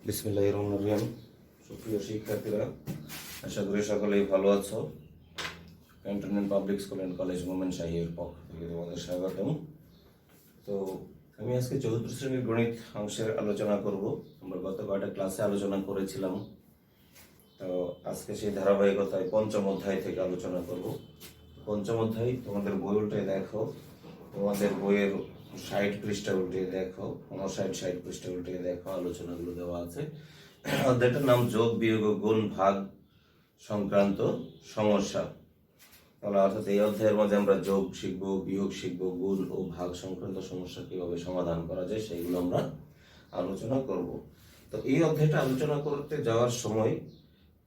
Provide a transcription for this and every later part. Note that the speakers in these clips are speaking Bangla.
বিসমিল্লাহির রহমানির রহিম। সুপ্রিয় শিক্ষার্থীরা, আশা করি সকলেই ভালো আছো। Cantonment public school and college মোমেনশাহীর পক্ষ থেকে তোমাদের স্বাগতম। তো আমি আজকে চতুর্থ শ্রেণীর গণিত অংশের আলোচনা করব। আমরা গত কয়েকটা ক্লাসে আলোচনা করেছিলাম, তো আজকে সেই ধারাবাহিকতায় পঞ্চম অধ্যায় থেকে আলোচনা করব। পঞ্চম অধ্যায় তোমাদের বই উল্টে দেখো, তোমাদের বইয়ের 60 পৃষ্ঠা উল্টে দেখো, 59-60 পৃষ্ঠা উল্টে দেখো, আলোচনাগুলো দেওয়া আছে। অধ্যায়টার নাম যোগ বিয়োগ ও গুণ ভাগ সংক্রান্ত সমস্যা। তাহলে অর্থাৎ এই অধ্যায়ের মধ্যে আমরা যোগ শিখবো, বিয়োগ শিখবো, গুণ ও ভাগ সংক্রান্ত সমস্যা কিভাবে সমাধান করা যায় সেইগুলো আমরা আলোচনা করব। তো এই অধ্যায়টা আলোচনা করতে যাওয়ার সময়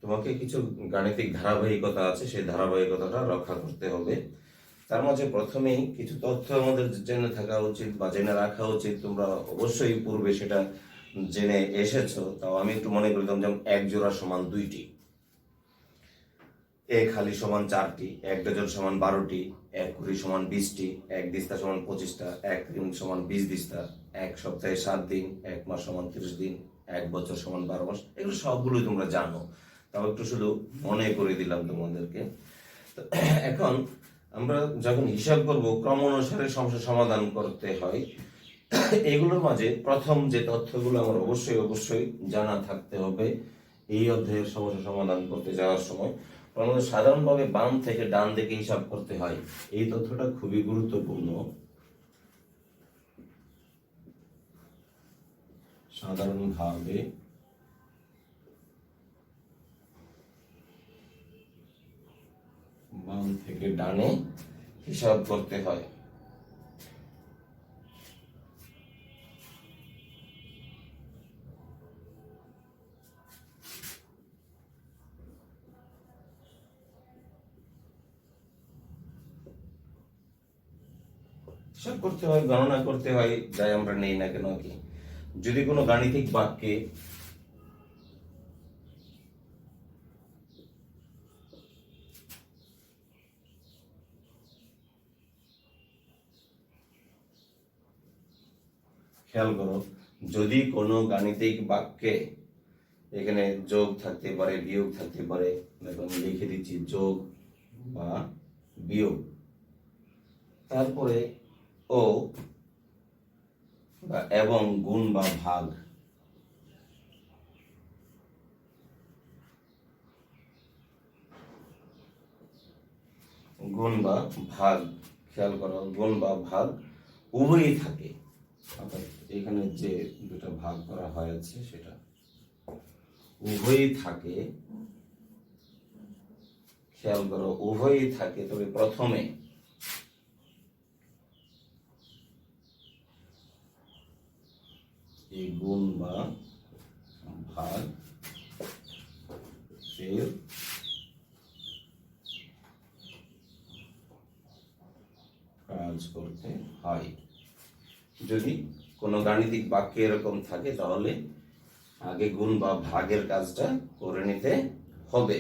তোমাকে কিছু গাণিতিক ধারাবাহিকতা আছে, সেই ধারাবাহিকতাটা রক্ষা করতে হবে। তার মাঝে প্রথমেই কিছু তথ্য আমাদের জেনে থাকা উচিত বা জেনে রাখা উচিত। তোমরা অবশ্যই পূর্বে সেটা জেনে এসেছো, তাও আমি একটু মনে করতাম, যেমন এক জোড়া সমান 2টি, এক হালি সমান 4টি, এক ডজন সমান 12টি, এক কুড়ি সমান 20টি, এক দিস্তা সমান 25টা, এক দিন সমান 20 দিস্তা, এক সপ্তাহে 7 দিন, এক মাস সমান 30 দিন, এক বছর সমান 12 মাস। এগুলো সবগুলোই তোমরা জানো, তাও একটু শুধু মনে করে দিলাম তোমাদেরকে। তো এখন আমরা যখন হিসাব করব, ক্রম অনুসারে সমস্যা সমাধান করতে হয়। এগুলোর মাঝে প্রথম যে তথ্যগুলো আমার অবশ্যই জানা থাকতে হবে এই অধ্যায়ের সমস্যা সমাধান করতে যাওয়ার সময়। আমাদের সাধারণভাবে বাম থেকে ডান দিকে হিসাব করতে হয়, এই তথ্যটা খুবই গুরুত্বপূর্ণ। সাধারণভাবে বাম থেকে ডানে হিসাব করতে হয়। হিসাব করতে হয়, গণনা করতে হয়, যাই আমরা নেই না কেন কি। যদি কোনো গাণিতিক বাক্যে খেয়াল করো, যদি কোনো গাণিতিক বাক্যে এখানে যোগ থাকতে পারে, বিয়োগ থাকতে পারে, দেখো আমি লিখে দিচ্ছি যোগ বা বিয়োগ, তারপরে ও বা এবং, গুণ বা ভাগ, গুণ বা ভাগ, খেয়াল করো, গুণ বা ভাগ উভয়ই থাকে। অর্থাৎ এখানে যে দুটো ভাগ করা হয়েছে সেটা উভয়ই থাকে। খেয়াল করো, উভয়ই থাকে, তবে প্রথমে এই গুণ বা ভাগ এর কাজ করতে হয়। যদি কোনো গাণিতিক বাক্যে এরকম থাকে তাহলে আগে গুণ বা ভাগের কাজটা করে নিতে হবে।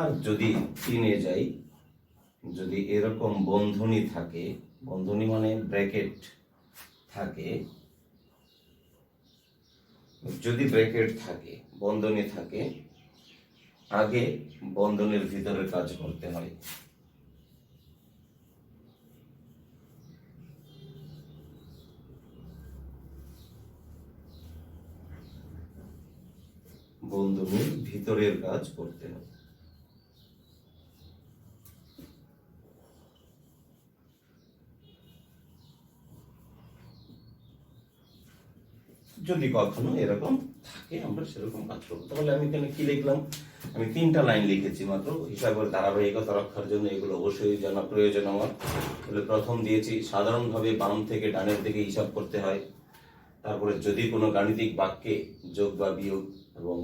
আর যদি চিনে যাই, যদি এরকম বন্ধনী থাকে, বন্ধনী মানে ব্র্যাকেট থাকে, যদি ব্র্যাকেট থাকে, বন্ধনী থাকে, আগে বন্ধনীর ভিতরে কাজ করতে হয়। বন্ধনীর ভিতরের কাজ করতে হয়। যদি কখনো এরকম থাকে আমরা সেরকম কাজ করবো। তাহলে আমি এখানে কি লিখলাম, আমি 3টা লাইন লিখেছি মাত্র। হিসাবের ধারাবাহিকতা রক্ষার জন্য এগুলো অবশ্যই জানা প্রয়োজন আমার। তাহলে প্রথম দিয়েছি সাধারণভাবে বাম থেকে ডানের দিকে হিসাব করতে হয়। তারপরে যদি কোনো গাণিতিক বাক্যে যোগ বা বিয়োগ এবং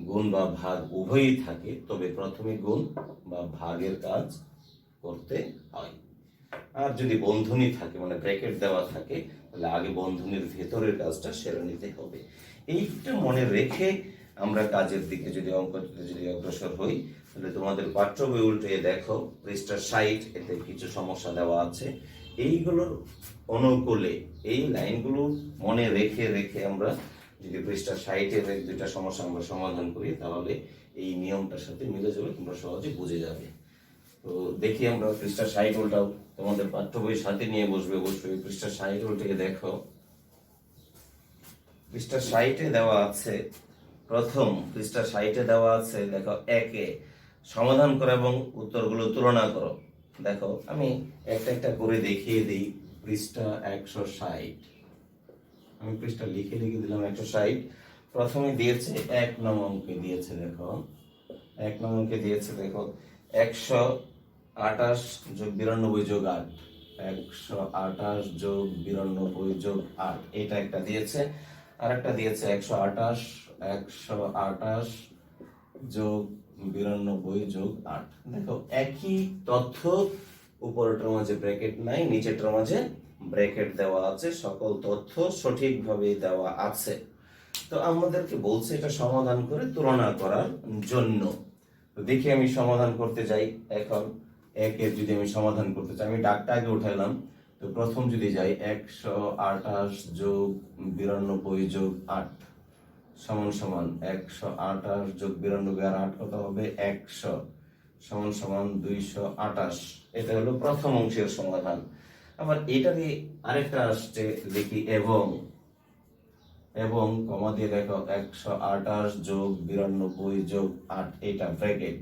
গুণ বা ভাগ উভয়ই থাকে, তবে প্রথমে গুণ বা ভাগের কাজ করতে হয়। আর যদি বন্ধনী থাকে মানে ব্র্যাকেট দেওয়া থাকে, তাহলে আগে বন্ধনীর ভেতরের কাজটা সেরে নিতে হবে। এইটা মনে রেখে আমরা কাজের দিকে যদি যদি অগ্রসর হই, তাহলে তোমাদের পাঠ্য বই উল্টে দেখো পৃষ্ঠা 60, এতে কিছু সমস্যা দেওয়া আছে। এইগুলোর অনুকূলে এই লাইনগুলো মনে রেখে রেখে আমরা যদি পৃষ্ঠা 60-এর এক দুইটা সমস্যা আমরা সমাধান করি তাহলে এই নিয়মটার সাথে মিলে যাবে, তোমরা সহজে বুঝে যাবে। তো দেখি আমরা পৃষ্ঠা 60 উল্টাও, তোমাদের পাঠ্য বই সাথে নিয়ে বসবে অবশ্যই। পৃষ্ঠা 60 উল্টে দেখো, পৃষ্ঠা 60-এ দেওয়া আছে, প্রথম পৃষ্ঠা 60-এ দেওয়া আছে দেখো, একে সমাধান করো এবং উত্তরগুলো তুলনা করো। দেখো আমি একটা একটা করে দেখিয়ে দিই। পৃষ্ঠা 160, আমি পৃষ্ঠা লিখে লিখে দিলাম 160। প্রথমে দিয়েছে 1 নং অঙ্কে দিয়েছে, দেখো 1 নং অঙ্কে দিয়েছে দেখো 128 যোগ 92 যোগ 8, 128 যোগ 92 যোগ 8, এটা একটা দিয়েছে। আর একটা দিয়েছে 128 যোগ 92 যোগ 8। দেখো একই তথ্য, উপরেরটার মাঝে ব্র্যাকেট নাই, নিচেরটার মাঝে ব্র্যাকেট দেওয়া আছে, সকল তথ্য সঠিকভাবে দেওয়া আছে। তো আমাদেরকে বলছে এটা সমাধান করে তুলনা করার জন্য। তো দেখি আমি সমাধান করতে যাই। এখন একের যদি আমি সমাধান করতে চাই, আমি ডাকটা আগে উঠাইলাম। তো প্রথম যদি যাই 128 যোগ 92 যোগ 8 সমান সমান 128 যোগ 92 আর 8 কত হবে 100 সমান সমান 228। এটা হলো প্রথম অংশের সমাধান। আবার এটারই আরেকটা আসছে, দেখি এবং কমা দিয়ে দেখো 128 যোগ 92 যোগ 8, এটা ব্র্যাকেট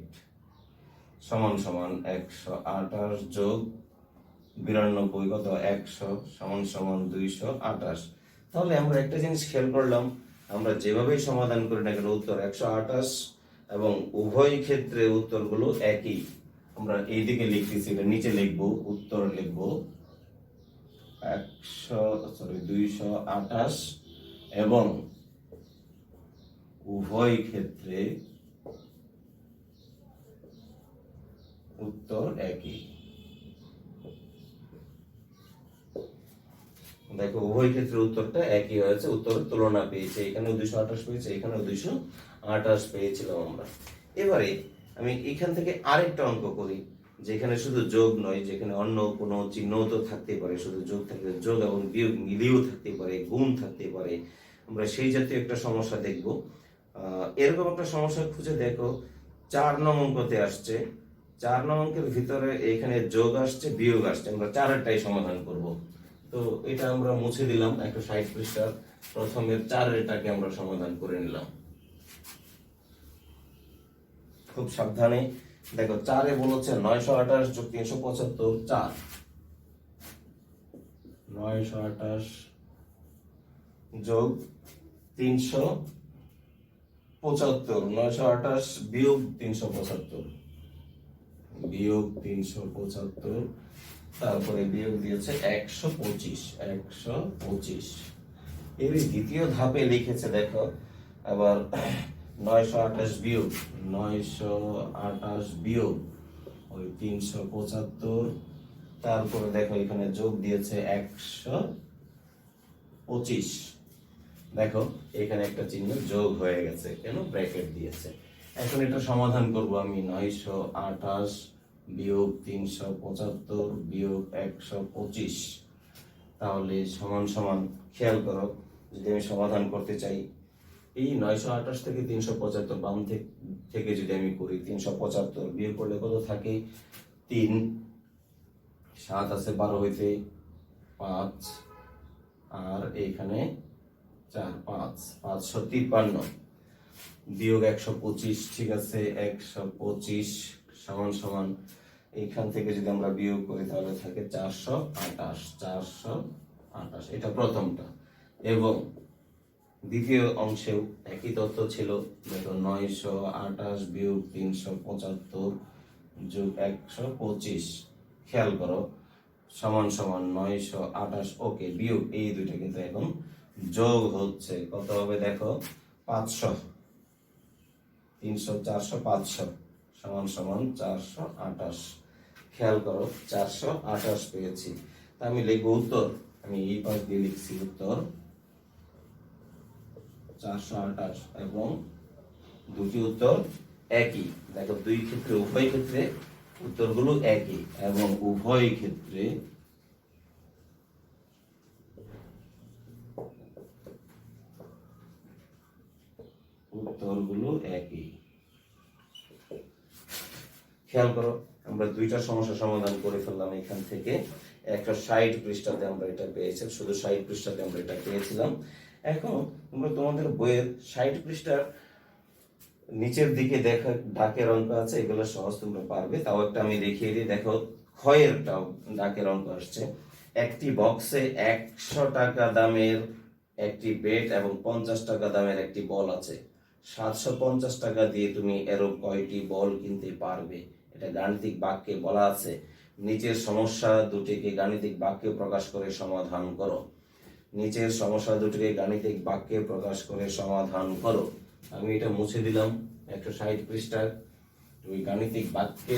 সমান সমান 128 যোগ 92 কত 100 সমান সমান 228। তাহলে আমরা একটা জিনিস খেয়াল করলাম, আমরা যেভাবেই সমাধান করি না কেন উত্তর 128 এবং উভয় ক্ষেত্রে উত্তরগুলো একই। আমরা এইদিকে লিখতেছি, এটা নিচে লিখবো, উত্তর লিখবো 228 এবং উভয় ক্ষেত্রে উত্তর একই। দেখো উভয় ক্ষেত্রে উত্তরটা একই হয়েছে, উত্তরের তুলনা পেয়েছে, এখানে 228 পেয়েছে, এখানে 228 পেয়েছিলাম আমরা। এবারে আমি এখান থেকে আরেকটা অঙ্ক করি, যেখানে শুধু যোগ নয়, যেখানে অন্য কোনো চিহ্ন তো থাকতে পারে, শুধু যোগ থাকতে, যোগ এবং বিয়োগ মিলিয়েও থাকতে পারে, গুণ থাকতে পারে। আমরা সেই জাতীয় একটা সমস্যা দেখব। এরকম একটা সমস্যা খুঁজে দেখো, 4 নং অঙ্কতে আসছে। 4 নং অঙ্কের ভিতরে এখানে যোগ আসছে, বিয়োগ আসছে, আমরা চারেরটাই সমাধান করব। তো এটা আমরা মুছে দিলাম 160 পৃষ্ঠার প্রথমের 4-এরটাকে আমরা সমাধান করে নিলাম। খুব সাবধানে দেখো, 4-এ বলেছে 928 যোগ 375 4, 928 যোগ 375, 928 বিয়োগ 375, বিয়োগ 375, তারপরে বিয়োগ দিয়েছে 125। এর দ্বিতীয় ধাপে লিখেছে দেখো, আবার 928 বিয়োগ ওই 375, তারপরে দেখো এখানে যোগ দিয়েছে 125। দেখো এখানে একটা চিহ্ন যোগ হয়ে গেছে, কেন ব্র্যাকেট দিয়েছে। এখন এটা সমাধান করব আমি, 928 বিয়োগ 375 বিয়োগ 125, তাহলে সমান সমান, খেয়াল করো যদি আমি সমাধান করতে চাই, এই 928 থেকে 375 বাম থেকে যদি আমি করি, 375 বিয়োগ করলে কত থাকে 3, 7 আছে 12 হইতে 5, আর এইখানে 4, 553 বিয়োগ 125, ঠিক আছে 125 সমান সমান, এইখান থেকে যদি আমরা বিয়োগ করি তাহলে থাকে 428। এটা প্রথমটা। এবং দ্বিতীয় অংশেও একই তথ্য ছিল, দেখো 928 বিয়োগ 375 যোগ 125, খেয়াল করো সমান সমান 928, ওকে, বিয়োগ এই দুইটা কিন্তু এখন যোগ হচ্ছে, কত হবে দেখো 500, 300 400 500 সমান সমান 428। খেয়াল করো 428 পেয়েছি। তা আমি লিখবো উত্তর, আমি এই পাশ দিয়ে লিখছি উত্তর 428 এবং দুটি উত্তর একই। দেখো দুই ক্ষেত্রে, উভয় ক্ষেত্রে উত্তরগুলো একই এবং উভয় ক্ষেত্রে উত্তরগুলো একই। খেয়াল করো, আমরা দুইটা সমস্যা সমাধান করে ফেললাম এখান থেকে। 160 পৃষ্ঠাতে আমরা এটা পেয়েছি, শুধু 60 পৃষ্ঠাতে আমরা এটা পেয়েছিলাম। এখন তোমরা তোমাদের বইয়ের 60 পৃষ্ঠার নিচের দিকে দেখো ডাকের অঙ্ক আছে, এগুলো সহজ তোমরা পারবে। তাও একটা আমি দেখিয়ে দিই। দেখো ক্ষয়ের ডাকের অঙ্ক আসছে। একটি বক্সে 100 টাকা দামের একটি বেট এবং 50 টাকা দামের একটি বল আছে। 750 টাকা দিয়ে তুমি এরকম কয়টি বল কিনতে পারবে? এটা গাণিতিক বাক্যে বলা আছে। নিচের সমস্যা দুটিকে গাণিতিক বাক্যে প্রকাশ করে সমাধান করো। নিচের সমস্যা দুটিকে গাণিতিক বাক্যে প্রকাশ করে সমাধান করো। আমি এটা মুছে দিলাম। 160 পৃষ্ঠার তুমি গাণিতিক বাক্যে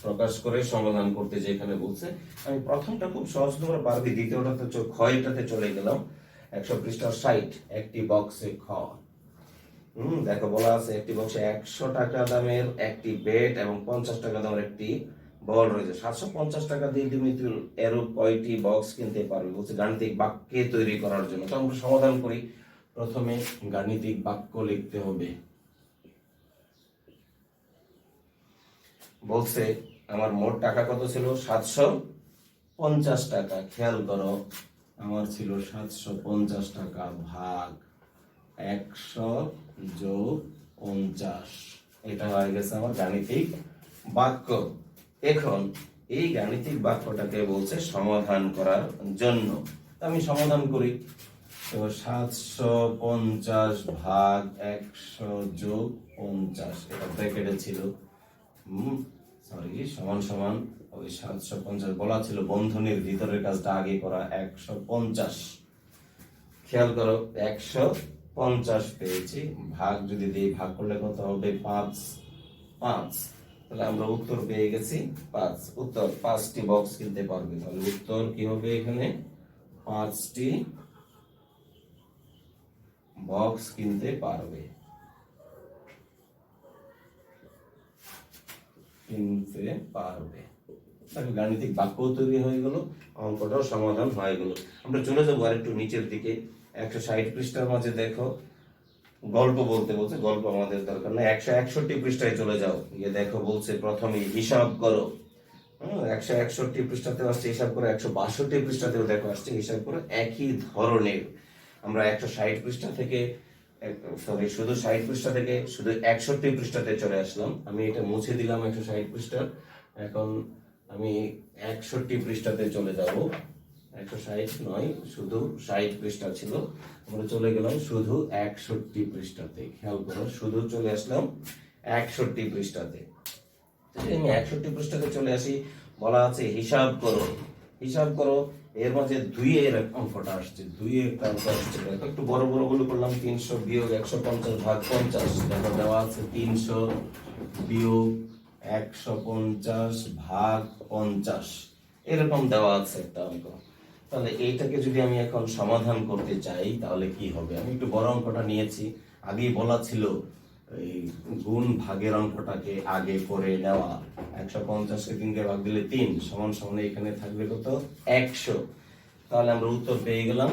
প্রকাশ করে সমাধান করতে যেখানে বলছে, আমি প্রথমটা খুব সহজ তোমরা পারবে, দ্বিতীয়টাতে ক্ষয়টাতে চলে গেলাম। 100 পৃষ্ঠার 60, একটি বক্সে খ। দেখো বলা আছে একটি বক্সে 100 টাকা দামের একটি বেট এবং 50 টাকা দামের একটি বল রয়েছে। 750 টাকা দিয়ে তুমি এরূপ কয়টি বক্স কিনতে পারবে বলছে গাণিতিক বাক্যে তৈরি করার জন্য। তো আমরা সমাধান করি। প্রথমে গাণিতিক বাক্য লিখতে হবে। বলছে আমার মোট টাকা কত ছিল? 750 টাকা। খেয়াল করো, আমার ছিল 750 টাকা ভাগ 100 যোগ 50, এটা হয়ে গেছে আমার গাণিতিক বাক্য। এখন এই গাণিতিক বাক্যটাকে বলছে সমাধান করার জন্য। আমি সমাধান করি। তো 750 ভাগ 100 যোগ 50, এটা ব্র্যাকেটে ছিল। সমান সমান ওই 750 বলা ছিল বন্ধনীর ভিতরের কাজটা আগে করা 150। খেয়াল করো 150 পেয়েছি, ভাগ যদি দিই, ভাগ করলে কত হবে? 5। তাহলে আমরা উত্তর পেয়ে গেছি 5। উত্তর 5টি বক্স কিনতে পারবে। তাহলে উত্তর কি হবে? এখানে 5টি বক্স কিনতে পারবে। গাণিতিক বাক্য তৈরি হয়ে গেল, অঙ্কটাও সমাধান হয়ে গেল। আমরা চলে যাবো আর একটু নিচের দিকে। 160 পৃষ্ঠার মাঝে দেখো গল্প বলতে বলছে, গল্প আমাদের দরকার না। 161 পৃষ্ঠায় চলে যাও, গিয়ে দেখো বলছে প্রথমে হিসাব করো। 161 পৃষ্ঠাতে আসছে হিসাব করে। 162 পৃষ্ঠাতেও দেখো আসছে হিসাব করে, একই ধরনের। আমরা 160 পৃষ্ঠা থেকে শুধু 60 পৃষ্ঠা থেকে শুধু 61 পৃষ্ঠাতে চলে আসলাম। আমি এটা মুছে দিলাম 160 পৃষ্ঠা। এখন আমি 61 পৃষ্ঠাতে চলে যাব। 160 নয়, শুধু 60 পৃষ্ঠা ছিল, আমরা চলে গেলাম শুধু 61 পৃষ্ঠাতে। খেয়াল করো, শুধু চলে আসলাম 61 পৃষ্ঠাতে। আমি 61 পৃষ্ঠাতে চলে আসি। বলা আছে হিসাব করো। হিসাব করো, এর মাঝে 2 এর অঙ্কটা আসছে। 2 এর অঙ্ক আসছে, একটু বড় বড় গুলো করলাম। 300 বিয়োগ 150 ভাগ 50, দেখো দেওয়া আছে 300 বিয়োগ 150 ভাগ 50, এরকম দেওয়া আছে একটা অঙ্ক। তাহলে এইটাকে যদি আমি এখন সমাধান করতে চাই তাহলে কি হবে? আমি একটু বড় অঙ্কটা নিয়েছি। আগেই বলা ছিল এই গুণ ভাগের অঙ্কটাকে আগে করে নেওয়া। 150কে 3 দিয়ে ভাগ দিলে 3 সমান সমান এখানে থাকবে কত? 100। তাহলে আমরা উত্তর পেয়ে গেলাম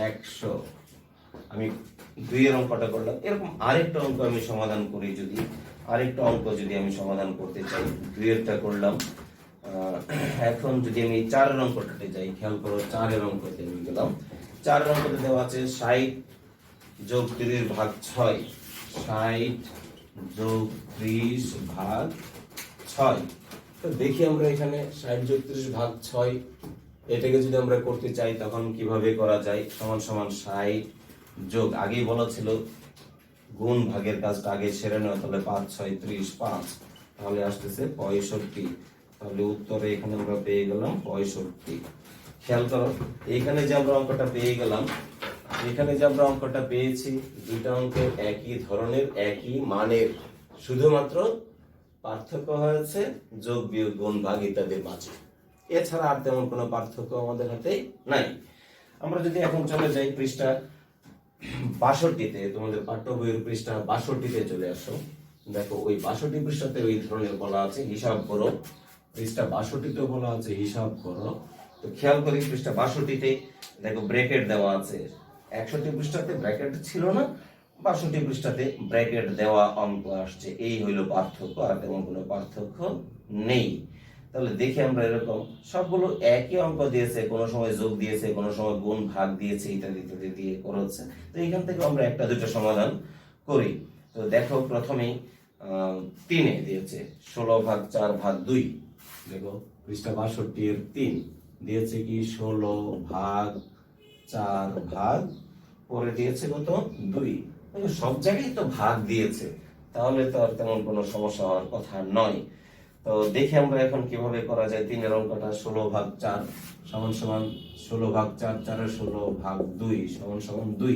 100। আমি 2 এর অঙ্কটা করলাম। এরকম আরেকটা অঙ্ক আমি সমাধান করি। যদি আরেকটা অঙ্ক যদি আমি সমাধান করতে চাই, 2 এরটা করলাম। এখন যদি আমি 4 এর অঙ্কটাতে যাই, খেয়াল করো 4 এর অঙ্কতে আমি গেলাম। 4 এর অঙ্কতে দেওয়া আছে 60 যোগ 30 ভাগ 6। 60 যোগ 30 ভাগ 6। তো দেখি আমরা এখানে 60 যোগ 30 ভাগ 6, এটাকে যদি আমরা করতে চাই তখন কিভাবে করা যায়? সমান সমান 60 যোগ, আগেই বলা ছিল গুণ ভাগের কাজটা আগে সেরে নেওয়া। তাহলে 5 6 30, 5, তাহলে আসতেছে 65। তাহলে উত্তরে এখানে আমরা পেয়ে গেলাম 65। খেয়াল করো, এখানে যে আমরা অঙ্কটা পেয়ে গেলাম, এখানে যে আমরা অঙ্কটা পেয়েছি, দুইটা অঙ্কের একই ধরনের, একই মানের, শুধুমাত্র পার্থক্য হয়েছে যোগ বিয়োগ গুণ ভাগ ইত্যাদির মাঝে। এছাড়া আর তেমন কোনো পার্থক্য আমাদের হাতে নাই। আমরা যদি এখন চলে যাই পৃষ্ঠা 62-তে, তোমাদের পাঠ্য বইয়ের পৃষ্ঠা 62-তে চলে আসো। দেখো ওই 62 পৃষ্ঠাতে ওই ধরনের বলা আছে হিসাব করো। পৃষ্ঠা 62-তেও বলা আছে হিসাব করো। তো খেয়াল করি পৃষ্ঠা 62-তে দেখো ব্র্যাকেট দেওয়া আছে। 61 পৃষ্ঠাতে ব্র্যাকেট ছিল না, 62 পৃষ্ঠাতে ব্র্যাকেট দেওয়া অঙ্ক আসছে, এই হইল পার্থক্য, আর তেমন কোনো পার্থক্য নেই। তাহলে দেখি আমরা এরকম সবগুলো একই অঙ্ক দিয়েছে, কোনো সময় যোগ দিয়েছে, কোনো সময় গুণ ভাগ দিয়েছে, ইত্যাদি ইত্যাদি দিয়ে করেছে। তো এখান থেকে আমরা একটা দুটো সমাধান করি। তো দেখো প্রথমেই 3 দিয়েছে 16/4/2। দেখো পৃষ্ঠা 62 এর 3 দিয়েছে কি 16/4/, পরে দিয়েছে কত 2। সব জায়গায় তো ভাগ দিয়েছে, তাহলে তো আর তেমন কোনো সমস্যা হওয়ার কথা নয়। তো দেখি আমরা এখন কিভাবে করা যায়। 3 এর অঙ্কটা 16/4 সমান সমান 16/4, 4 16/2 সমান সমান 2।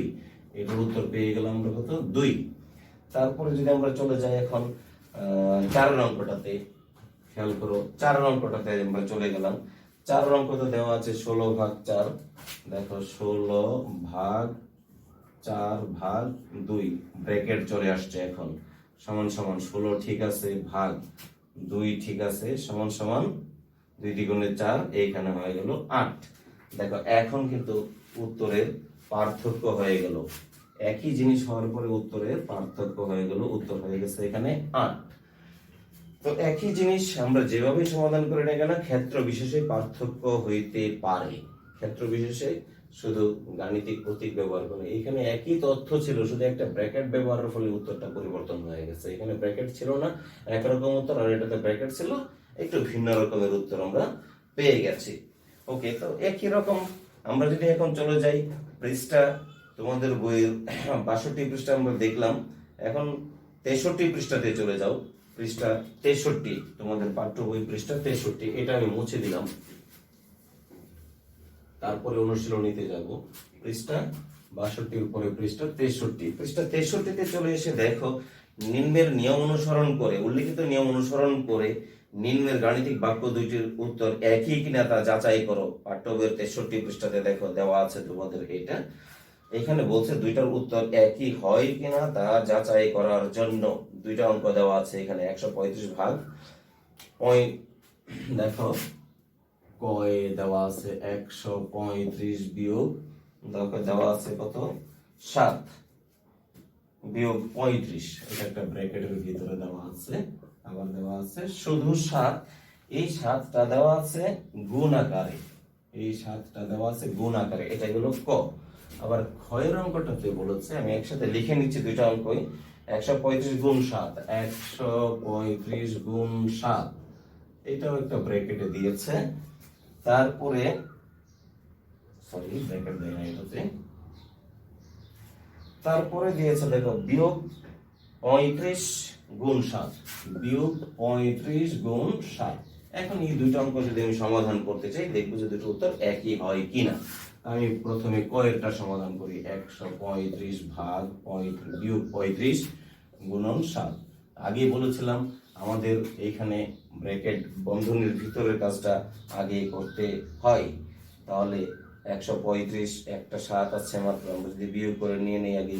এটার উত্তর পেয়ে গেলাম আমরা কত 2। তারপরে যদি আমরা চলে যাই এখন 4 এর অঙ্কটাতে, খেয়াল করো 4 এর অঙ্কটাতে আমরা চলে গেলাম। 4 এর অঙ্কটা দেওয়া আছে 16/4, দেখো 16/4/2 ব্র্যাকেট চলে আসছে এখন, সমান সমান 16 ঠিক আছে, ভাগ 2 ঠিক আছে, সমান সমান 2 দ্বিগুণে 4, এইখানে হয়ে গেল 8। দেখো এখন কিন্তু উত্তরের পার্থক্য হয়ে গেল, একই জিনিস হওয়ার পরে উত্তরের পার্থক্য হয়ে গেল, উত্তর হয়ে গেছে এখানে 8। তো একই জিনিস আমরা যেভাবে সমাধান করি না কেন, ক্ষেত্র বিশেষে পার্থক্য হইতে পারে। ক্ষেত্র বিশেষে শুধু গাণিতিক প্রতীক ব্যবহার করে, এখানে একই তথ্য ছিল, শুধু একটা ব্র্যাকেট ব্যবহারের ফলে উত্তরটা পরিবর্তন হয়ে গেছে। এখানে ব্র্যাকেট ছিল না, একরকম উত্তর, আর এটাতে ব্র্যাকেট ছিল, একটু ভিন্ন রকমের উত্তর আমরা পেয়ে গেছি। ওকে, তো একই রকম আমরা যদি এখন চলে যাই পৃষ্ঠা, তোমাদের বইয়ের 62 পৃষ্ঠা আমরা দেখলাম, এখন 63 পৃষ্ঠাতে চলে যাও। পৃষ্ঠা 63, তোমাদের পাঠ্য বই পৃষ্ঠা 63, এটা আমি মুছে দিলাম। তারপরে অনুশীলনীতে যাব। পৃষ্ঠা 62 উপরে পৃষ্ঠা 63, পৃষ্ঠা 63তে চলে এসে দেখো নিম্নের নিয়ম অনুসরণ করে, উল্লিখিত নিয়ম অনুসরণ করে নিম্নের গাণিতিক বাক্য দুইটির উত্তর একই কিনা তা যাচাই করো। পাঠ্য বইয়ের 63 পৃষ্ঠাতে দেখো দেওয়া আছে তোমাদের এটা। এখানে বলছে দুইটার উত্তর একই হয় কিনা তা যাচাই করার জন্য দুইটা অঙ্ক দেওয়া আছে এখানে। 135 দেখো কয় দেওয়া আছে 135 বিয়োগ, দেখো দেওয়া আছে কত 7 বিয়োগ 35, এটা একটা ব্র্যাকেটের ভিতরে দেওয়া আছে। আবার দেওয়া আছে শুধু 7, এই 7টা দেওয়া আছে গুণ আকারে, এই 7টা দেওয়া আছে গুণ আকারে, এটা হলো ক। আবার ক্ষয়ের অঙ্কটাতে বলেছে, আমি একসাথে লিখে নিচ্ছি দুইটা অঙ্কই। 135 গুণ 7, 135 গুণ 7, এটাও একটা ব্র্যাকেটে দিয়েছে। তারপরে সরি ব্র্যাকেট দেয় না এটাতে, তারপরে দিয়েছে দেখো বিয়োগ 35 গুণ 7, বিয়োগ 35 গুণ 7। এখন এই দুইটা অঙ্ক যদি আমি সমাধান করতে চাই, দেখবো যে দুটো উত্তর একই হয় কিনা। আমি প্রথমে কয়েরটা সমাধান করি। 135 ভাগ বিয়োগ 35 গুণন 7। আগে বলেছিলাম আমাদের এইখানে ব্র্যাকেট বন্ধনীর ভিতরের কাজটা আগে করতে হয়। তাহলে 135, একটা 7 আছে মাত্র, আমরা যদি বিয়োগ করে নিয়ে নেই আগে,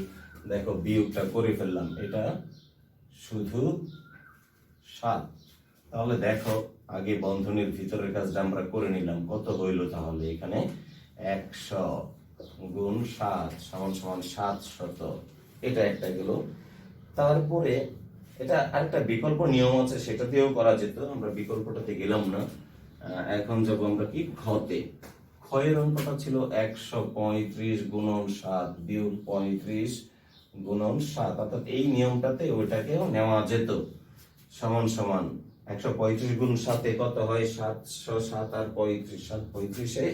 দেখো বিয়োগটা করে ফেললাম, এটা শুধু 7। তাহলে দেখো আগে বন্ধনীর ভিতরের কাজটা আমরা করে নিলাম, কত হইল তাহলে এখানে 100 গুণ 7 সমান সমান 700, এটা একটা গেল। তারপরে এটা আরেকটা বিকল্প নিয়ম আছে, সেটা দিয়েও করা যেত, আমরা বিকল্পটাতে গেলাম না। এখন যাব আমরা কি ক্ষতে। ক্ষয়ের অঙ্কটা ছিল 135 গুণন 7 বিয়োগ 35 গুণন 7, অর্থাৎ এই নিয়মটাতে ওইটাকেও নেওয়া যেত। সমান সমান 135 গুণ 7 কত হয় 707 আর 35, 7 35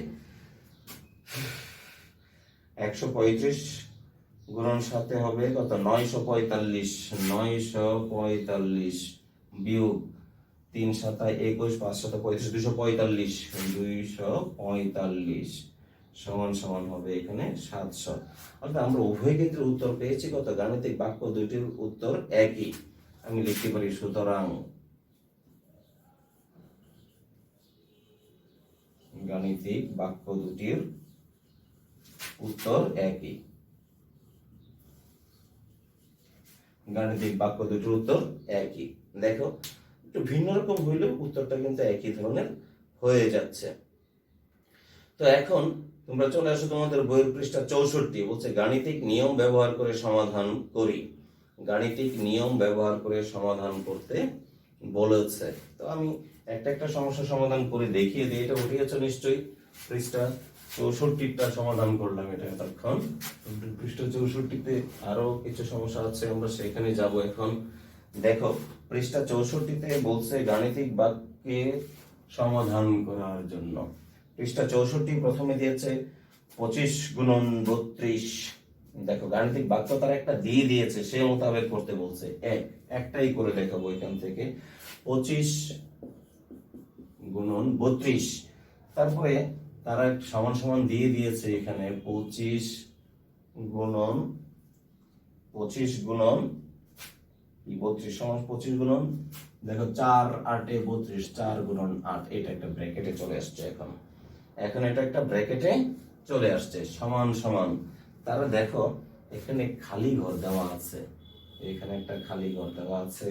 135 গুণন 7 হবে কত 945, 945 বিয়োগ 3 7 21, 5 7 35, 245, 245 সমান সমান হবে এখানে 700। অর্থাৎ আমরা উভয় ক্ষেত্রে উত্তর পেয়েছি কত, গাণিতিক বাক্য দুইটির উত্তর একই। আমি লিখতে পারি সুতরাং গাণিতিক বাক্য দুটির উত্তর একই। গাণিতিক বাক্য দুটির উত্তর একই। দেখো একটু ভিন্ন রকম হইলেও উত্তরটা কিন্তু একই ধরনের হয়ে যাচ্ছে। তো এখন তোমরা চলে আসো তোমাদের বইয়ের পৃষ্ঠা 64, বলছে গাণিতিক নিয়ম ব্যবহার করে সমাধান করি। গাণিতিক নিয়ম ব্যবহার করে সমাধান করতে বলেছে। তো আমি একটা একটা সমস্যা সমাধান করে দেখিয়ে দিই। এটা উঠিয়েছো নিশ্চয়ই, পৃষ্ঠা 64টা সমাধান করলাম এটা এতক্ষণ। পৃষ্ঠা 64তে আরো কিছু সমস্যা আছে, আমরা সেখানে যাব এখন। দেখো পৃষ্ঠা 64তে বলছে গাণিতিক বাক্যে সমাধান করার জন্য। পৃষ্ঠা 64 প্রথমে দিয়েছে 25 গুণন 32। দেখো গাণিতিক বাক্য তার একটা দিয়ে দিয়েছে, সে মোতাবেক করতে বলছে। একটাই করে দেখাবো এখান থেকে, 25 গুণন 32। তারপরে তারা সমান সমান দিয়ে দিয়েছে এখানে 25 গুণন 32 সমান 25 গুণন, দেখো 4 8 32, 4 গুণন 8, এটা একটা ব্র্যাকেটে চলে আসছে। এখন এটা একটা ব্র্যাকেটে চলে আসছে, সমান সমান। তারা দেখো এখানে খালি ঘর দেওয়া আছে, এখানে একটা খালি ঘর দেওয়া আছে,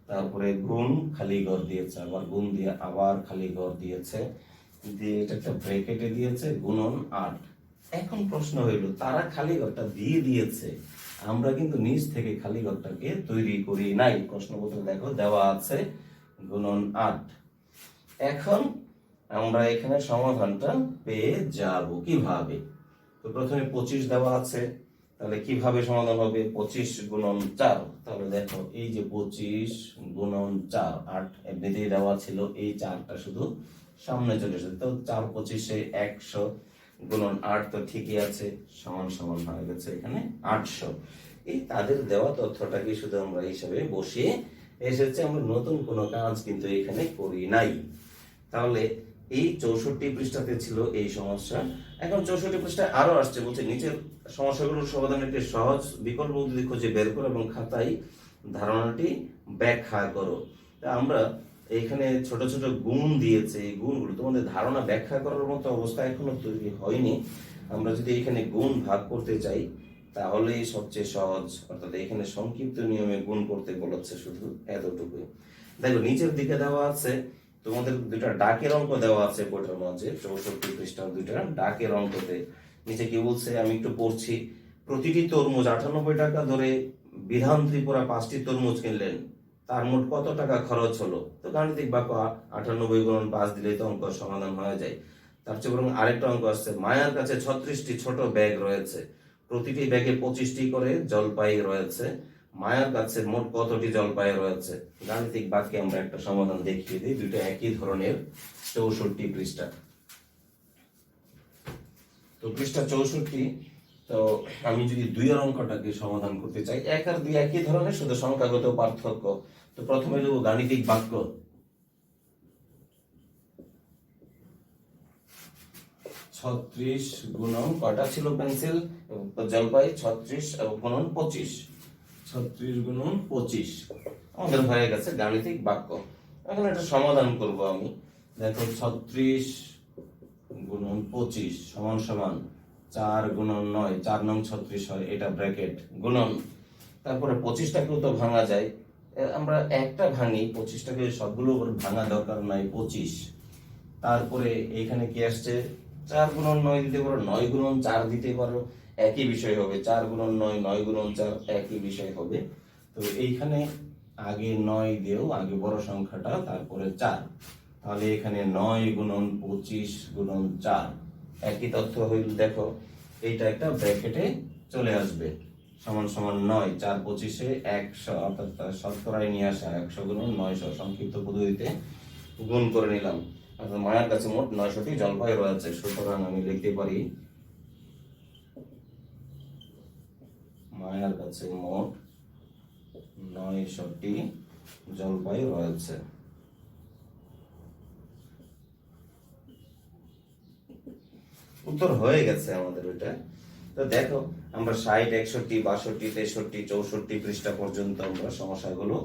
তারপরে গুণ খালি ঘর দিয়েছে, আবার গুণ দিয়ে আবার খালি ঘর দিয়েছে, দিয়ে এটা একটা ব্র্যাকেটে দিয়েছে গুণন 8। এখন প্রশ্ন হইল তারা খালি ঘরটা দিয়ে দিয়েছে, আমরা কিন্তু নিজ থেকে খালি ঘরটাকে তৈরি করি নাই। প্রশ্নপত্র দেখো দেওয়া আছে গুণন 8। এখন আমরা এখানে সমাধানটা পেয়ে যাব কিভাবে? তো প্রথমে 25 দেওয়া আছে, তাহলে কিভাবে সমাধান হবে? 25 গুণন 4। তাহলে দেখো এই যে 25 গুণন 4, 8 এমনিতেই দেওয়া ছিল, এই 4টা শুধু সামনে চলে এসেছে। তো 4 25 100 গুণন 8 তো ঠিকই আছে, সমান সমান হয়ে গেছে এখানে 800। এই তাদের দেওয়া তথ্যটাকে শুধু আমরা হিসাবে বসিয়ে এসেছে, আমরা নতুন কোনো কাজ কিন্তু এখানে করি নাই। তাহলে এই 64 পৃষ্ঠাতে ছিল এই সমস্যা। এখন 64 পৃষ্ঠায় আরো আসছে, বলছে নিচের সমস্যাগুলোর সমাধান একটি সহজ বিকল্প পদ্ধতি খুঁজে বের করো এবং খাতায় ধারণাটি ব্যাখ্যা করো। তা আমরা এখানে ছোট ছোট গুণ দিয়েছে, এই গুণগুলো তোমাদের ধারণা ব্যাখ্যা করার মতো অবস্থা এখনো তৈরি হয়নি। আমরা যদি এখানে গুণ ভাগ করতে চাই তাহলেই সবচেয়ে সহজ, অর্থাৎ এখানে সংক্ষিপ্ত নিয়মে গুণ করতে বলেছে, শুধু এতটুকুই। দেখো নিচের দিকে দেওয়া আছে তোমাদের দুইটা ডাকের অঙ্ক দেওয়া আছে বইটার মাঝে, 64 পৃষ্ঠার দুইটা ডাকের অঙ্কতে। নিচে কি বলছে আমি একটু পড়ছি। প্রতিটি তরমুজ 98 টাকা ধরে বিধান ত্রিপুরা 5টি তরমুজ কিনলেন, তার মোট কত টাকা খরচ হলো? তো গাণিতিক বাক্য 98 গুণন 5 দিলেই তো অঙ্ক সমাধান হয়ে যায়। তার চেয়ে বরং আরেকটা অঙ্ক আসছে, মায়ার কাছে 36টি ছোট ব্যাগ রয়েছে, প্রতিটি ব্যাগে 25টি করে জলপাই রয়েছে, মায়ার কাছে মোট কতটি জলপাই রয়েছে? গাণিতিক বাক্যে আমরা একটা সমাধান দেখিয়ে দিই, দুটো একই ধরনের। 64 পৃষ্ঠা, তো পৃষ্ঠা 64। তো আমি যদি 2 এর অঙ্কটাকে সমাধান করতে চাই, 1 আর 2 একই ধরনের, শুধু সংখ্যাগত পার্থক্য। তো প্রথমে দেব গাণিতিক বাক্য। 36 গুণন কয়টা ছিল পেন্সিল জলপাই? 36 এবং গুণন 25, 36 গুণন 25 আমাদের হয়ে গেছে গাণিতিক বাক্য। এখন এটা সমাধান করব আমি। দেখো 36 গুণন 25 সমান সমান 4 গুণন 9, 4 নং 36 হয়, এটা ব্র্যাকেট গুণন। তারপরে 25টাকেও তো ভাঙা যায়, আমরা একটা ভাঙি, 25টাকে সবগুলো ভাঙা দরকার নাই, 25। তারপরে এখানে কি আসছে, 4 গুণন 9 দিতে পারো, 9 গুণন 4 দিতে পারো, একই বিষয় হবে। 4 গুণন 9, 9 গুণন 4 একই বিষয় হবে। তো এইখানে আগে 9 দিও, আগে বড় সংখ্যাটা, তারপরে 4। তাহলে এখানে 9 গুণন 25 গুণন 4 একই তথ্য হইল। দেখো এইটা একটা ব্র্যাকেটে চলে আসবে, সমান সমান 9, 4 25 100, অর্থাৎ শতকরায় নিয়ে আসা 100 গুণন 900, সংক্ষিপ্ত পদ্ধতিতে গুণ করে নিলাম। অর্থাৎ মায়ের কাছে মোট 900টি জলপাই রয়েছে, সুতরাং আমি লিখতে পারি মায়ের কাছে মোট 900টি জলপাই রয়েছে। উত্তর হয়ে গেছে আমাদের ওইটা। তো দেখো আমরা 60 61 62 63 64 পৃষ্ঠা পর্যন্ত আমরা সমস্যাগুলো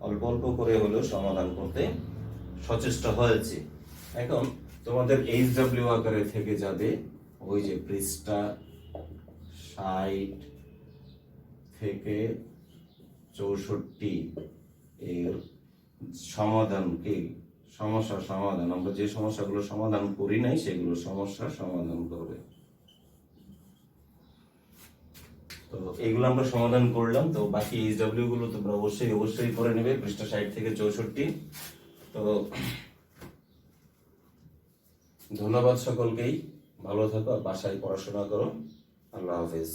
অল্প অল্প করে হলেও সমাধান করতে সচেষ্ট হয়েছি। এখন তোমাদের HW আকারে থেকে যাবে ওই যে পৃষ্ঠা 60 থেকে 64 এর সমাধান কি, সমস্যা সমাধান, আমরা যে সমস্যাগুলো সমাধান করি নাই সেগুলো সমস্যা সমাধান করবে। তো এগুলো আমরা সমাধান করলাম। তো বাকি এইচডব্লিউ গুলো তোমরা অবশ্যই করে নেবে, পৃষ্ঠা 60 থেকে 64। তো ধন্যবাদ সকলকেই, ভালো থাকো আর বাসায় পড়াশোনা করো। আল্লাহ হাফেজ।